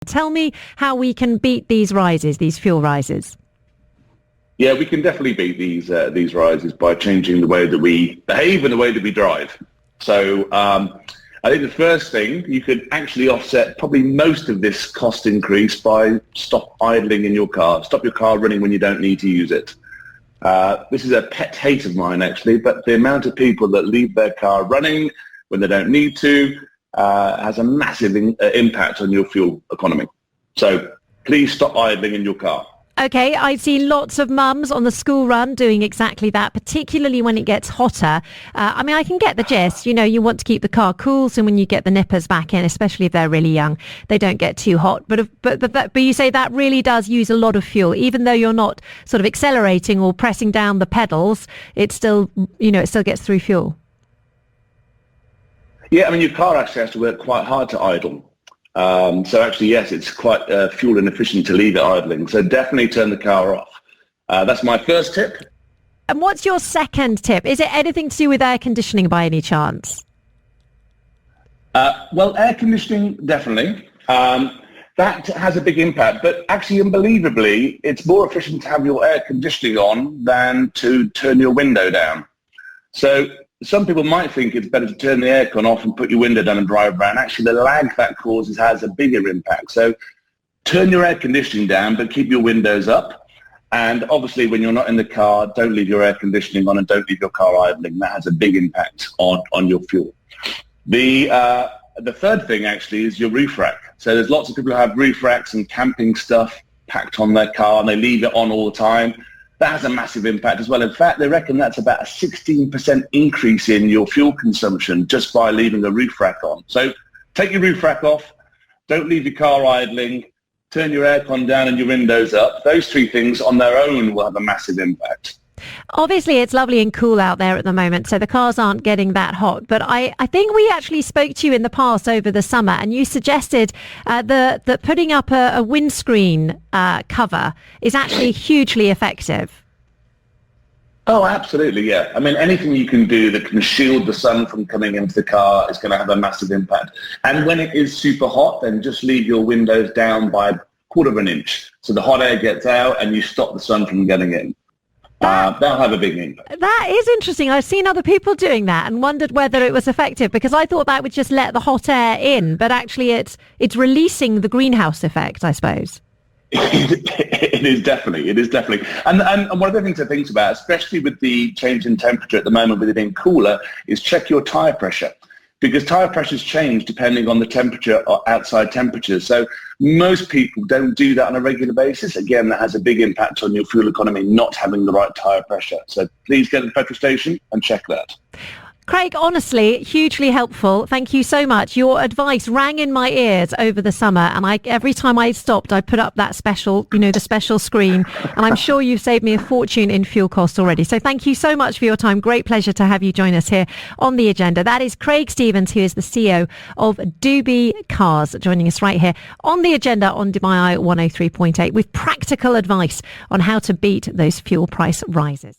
Tell me how we can beat these rises, these fuel rises. Yeah, we can definitely beat these rises by changing the way that we behave and the way that we drive. So I think the first thing, you could actually offset probably most of this cost increase by stop idling in your car. Stop your car running when you don't need to use it. This is a pet hate of mine, actually, but the amount of people that leave their car running when they don't need to has a massive impact on your fuel economy. So please stop idling in your car. Okay, I've seen lots of mums on the school run doing exactly that, particularly when it gets hotter. I can get the gist. You want to keep the car cool, so when you get the nippers back in, especially if they're really young, they don't get too hot. But you say that really does use a lot of fuel, even though you're not sort of accelerating or pressing down the pedals. It still, it still gets through fuel. Yeah, your car actually has to work quite hard to idle. So actually, yes, it's quite fuel inefficient to leave it idling. So definitely turn the car off. That's my first tip. And what's your second tip? Is it anything to do with air conditioning by any chance? Well, air conditioning, definitely. That has a big impact. But actually, unbelievably, it's more efficient to have your air conditioning on than to turn your window down. So some people might think it's better to turn the aircon off and put your window down and drive around. Actually, the lag that causes has a bigger impact. So turn your air conditioning down, but keep your windows up. And obviously, when you're not in the car, don't leave your air conditioning on and don't leave your car idling. That has a big impact on your fuel. The third thing, actually, is your roof rack. So there's lots of people who have roof racks and camping stuff packed on their car, and they leave it on all the time. That has a massive impact as well. In fact, they reckon that's about a 16% increase in your fuel consumption just by leaving a roof rack on. So take your roof rack off, don't leave your car idling, turn your aircon down and your windows up. Those three things on their own will have a massive impact. Obviously, it's lovely and cool out there at the moment, so the cars aren't getting that hot. But I think we actually spoke to you in the past over the summer, and you suggested that putting up a windscreen cover is actually hugely effective. Oh, absolutely, yeah. Anything you can do that can shield the sun from coming into the car is going to have a massive impact. And when it is super hot, then just leave your windows down by 1/4 of an inch. So the hot air gets out and you stop the sun from getting in. That'll have a big impact. That is interesting. I've seen other people doing that and wondered whether it was effective, because I thought that would just let the hot air in, but actually it's releasing the greenhouse effect, I suppose. It is definitely. And one of the things to think about, especially with the change in temperature at the moment with it being cooler, is check your tyre pressure. Because tyre pressures change depending on the temperature or outside temperatures. So most people don't do that on a regular basis. Again, that has a big impact on your fuel economy, not having the right tyre pressure. So please get to the petrol station and check that. Craig, honestly, hugely helpful. Thank you so much. Your advice rang in my ears over the summer, and every time I stopped, I put up that special, the special screen, and I'm sure you've saved me a fortune in fuel costs already. So thank you so much for your time. Great pleasure to have you join us here on The Agenda. That is Craig Stevens, who is the CEO of DubiCars, joining us right here on The Agenda on Dubai 103.8 with practical advice on how to beat those fuel price rises.